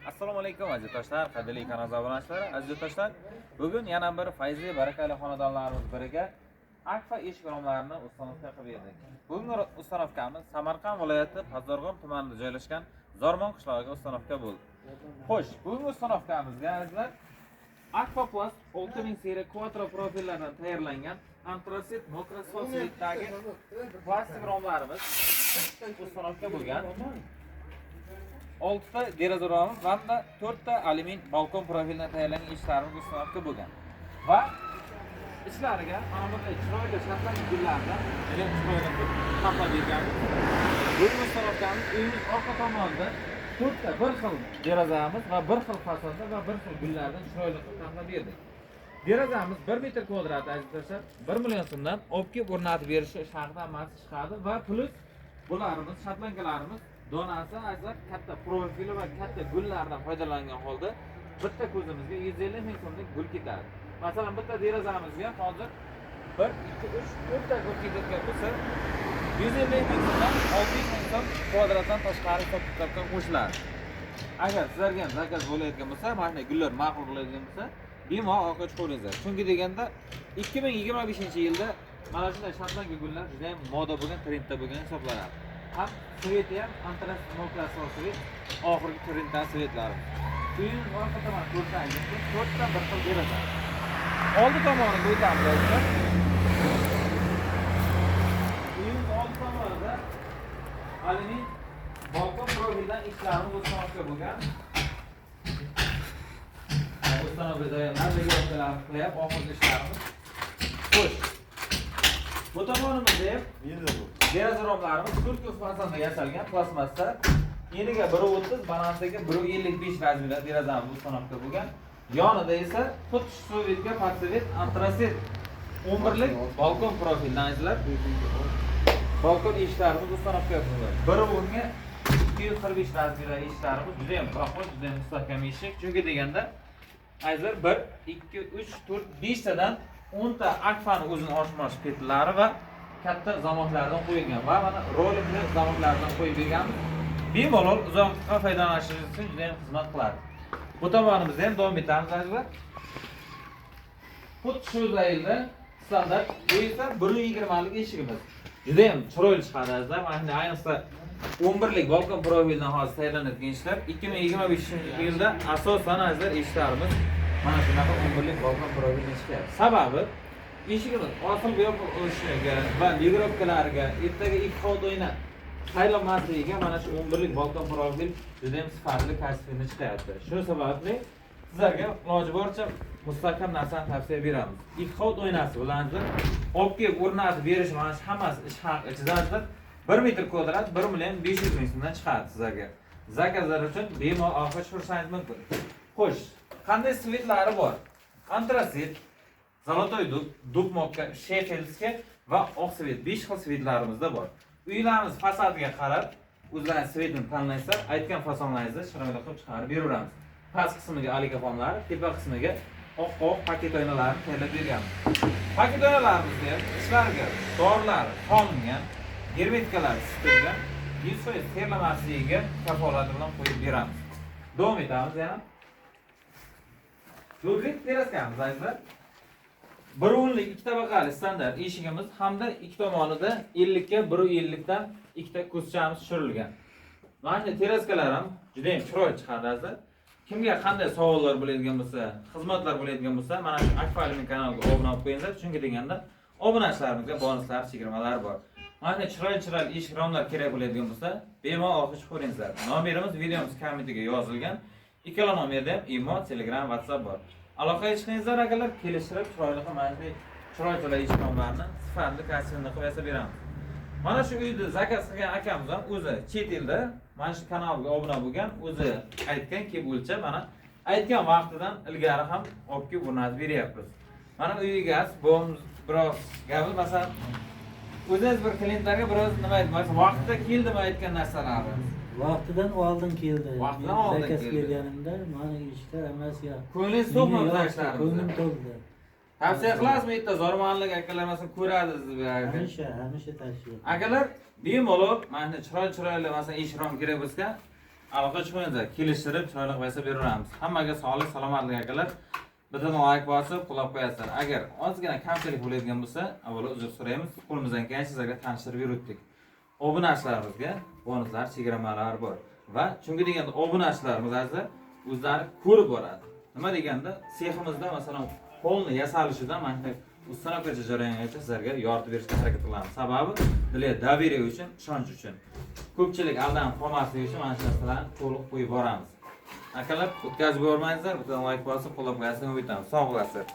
Assalomu alaykum aziz do'stlar, qadrli kanal obunachilar, aziz do'stlar. Bugun yana bir fayzli barakali xonadonlarimiz biriga Akfa eshik romlarini ustanovka qilib berdik. Bugungi ustanovkamiz Samarqand viloyati Pazarg'om tumanida joylashgan Zormon qishlog'iga ustanovka bo'ldi. Xo'sh, bugungi ustanovkamizga azizlar Akfa Plus 6000 seriya quattro profillardan tayyorlangan antratsit mokrosfosfitdagi plastik romlarimiz ustanovka bo'lgan. 6 ta deraza romi hamda 4 ta alyumin balkon profilidan tayyorlangan eshiklarimiz ustanovka bo'lgan. Va ichlariga mana bunday chiroyli shartlangan gullardan chiroyli qaplab berganmiz. Bugungi ustanovkamiz uyimiz orqa tomonida 4 ta bir xil derazamiz va bir xil fasonda va bir xil gullardan chiroyli qaplab berdik. Derazamiz 1 metr kvadrat aziz do'stlar 1 million so'mdan olib kelib o'rnatib berishi shartda amalga chiqadi va plus bularimiz shatlankalarimiz donasi azizlar katta profili va katta gullardan foydalangan holda bitta ko'zimizga 150 ming so'mlik gul ketadi. Masalan, bitta derazamizga hozir 1 2 3 4 ta gul ketayotgan bo'lsa 150 ming so'mdan 600 ming so'm kvadratdan tashqari hisob-kitobga qo'shiladi. Agar sizlarga ham zakaz bo'layotgan bo'lsa, mana shunday gullar ma'qul bo'ladigan bo'lsa, bemalol orqa chiqaveringlar. Chunki deganda 2025-yilda mana shunday shatlanka gullar juda ham moda bo'lgan, trendda bo'lgan hisoblanadi. Ham sveti ham antratsit mokrosfosfit oxirgi trenddan svetlari. Uyning orqa tomoni ko'rsangiz, 4 ta bir xil deraza. Oldi tomoniga o'tamiz aka. Uyning oldi tomonida alyumin balkon profildan ishlarimiz ustanovka bo'lgan. Ustanovkada navigatsiyalar qilib oxirgi ishlarimiz. Xo'sh. Bu tomonimizda ham deraza romlarimiz turkiy fasonda yasalgan plastmassa. Eniga 1.30, balansiga 1.55 razmerda derazamiz ustanovka bo'lgan. Yonida esa xuddi sovetga podsovet antratsit 11 lik balkon profildan azizlar. Balkon eshiklarimiz ustanovka qilingan. Bir o'rniga 245 razmerda eshiklarimiz juda ham proxod, juda ham mustahkam eshik. Chunki deganda azizlar 1 2 3 4 5 tadan 10 ta Akfa'ning o'zini oshmosh petlari va katta zamoqlardan qo'yilgan va mana rolikli zamoqlardan qo'yib berganmiz. Bemalol uzoqqa foydalanishingiz uchun juda ham xizmat qiladi. Bu tomonimizda ham davom etamiz azizlar. Xuddi shu zaylda standart bu esa 120 lik eshigimiz. Juda ham chiroyli chiqadi azizlar. Mana ayniqsa 11 lik balkon profilidan hozir tayyorlanadigan eshiklar 2025-yilda asosan azizlar eshiklarimiz mana shunaqa 11 lik balkon profilidan chiqyapti. Sababi eshigimiz osil yopiq o'lishiga va ligrovkalariga ertaga ikki hol o'ynab saylanmasligiga mana shu 11 lik balkon profil juda ham sifatli kачественный chiqyapti. Shu sababli sizlarga iloji boricha mustahkam narsani tavsiya beramiz. Ikki hol o'ynasi bilan olib kelib o'rnatib berish mana shu hammasi ish haqi ichida 1 metr kvadrat 1 million 500 ming so'mdan chiqadi sizlarga. Zakazlar uchun bemalol orqa chiqarishingiz mumkin. Xo'sh, qanday svetlari bor? Antratsit, zolotoy dub mokka, shefeldskiy va oq svet 5 xil svetlarimizda bor. Uylarimiz fasadiga qarab, o'zlaringiz svetini tanlaysizlar, aytgan fasonlaringizni chiroyli qilib chiqarib beraveramiz. Past qismiga aligafonlar, tepa qismiga oq paket oynalarni tayyorlab berganmiz. Paket oynalarimizda ham ichlariga dorlar solingan, germetikalar sitilgan, 100% terlamasligiga kafolati bilan qo'yib beramiz. Davom etamiz yana. Yo'llik teraskamiz azizlar. 1.10 ikki tabaqali standart eshigimiz hamda ikki tomonida 50 ga 1.50 dan ikkita ko'zchamiz tushirilgan. Mana shu teraskalar ham juda ham chiroyli chiqadi azizlar. Kimga qanday savollar bo'ladigan bo'lsa, xizmatlar bo'ladigan bo'lsa, mana shu Akfa kanaliga obuna bo'lib qo'yinglar. Chunki deganda obunachilarimizga bonuslar, chegirmalar bor. Mana chiroyli eshik romlar kerak bo'ladigan bo'lsa, bemalol orqa chiqaveringlar. Nomerimiz videomiz kommentiga yozilgan. Ikkala nomerda ham imo, Telegram, WhatsApp bor. Aloqaga chiqingizlar agarlar kelishtirib chiroyli mana shunday chiroyli eshik romlarini sifatli kачественный qilib yasab beramiz. Mana shu uyni zakaz qilgan akamiz ham o'zi chet elda mana shu kanalga obuna bo'lgan, o'zi aytgan kelib o'lchab, mana aytgan vaqtidan ilgari ham olib kelib o'rnatib beryapmiz. Mana uyiga bo'lamiz biroz gapi, masalan, o'zingiz bir klientlarga biroz nima aytmoqchi, vaqtida keldimi aytgan narsalari. Vaqtidan oldin keldi. Vaqtidan oldin zakaz keldi. kelganimda mana ishlar hammasi yo'q. Ko'nglingiz to'lmadi ishlarimiz. Ko'nglim to'ldi. Tavsiya qilasizmi bitta Zormonlik akalar masalan ko'radi sizni. Hamisha tavsiya. Akalar bemalol mana chiroyli masalan eshik rom kerak bo'lsa, aloqa chiqmaydi. Kelishtirib, chiroyli qilsa beraveramiz. Hammaga sog'lik, salomatlik akalar. Bitta like bosib, qulab qo'yasizlar. Agar ozgina kamchilik bo'ladigan bo'lsa, avvalo uzr so'raymiz. Qo'limizdan kelgancha sizlarga tanishtirib yurdik. Obunachilarimizga bonuslar, chegaramalar bor. Va chunki deganda obunachilarimiz azizlar o'zlari ko'rib boradi. Nima deganda, seximizda masalan polni yasalishidan mana shunday ustanokacha jarayongacha sizlarga yordam berishga harakat qilamiz. Sababi sizlarga daveriya uchun, ishonch uchun. Ko'pchilik aldanib qolmasligi uchun mana shu narsalarni to'liq qo'yib boramiz. Akalar, o'tkazib yubormangizlar, bitta like bosib, qo'llab qo'yasizlar, umid etaman. Sog' bo'lasizlar.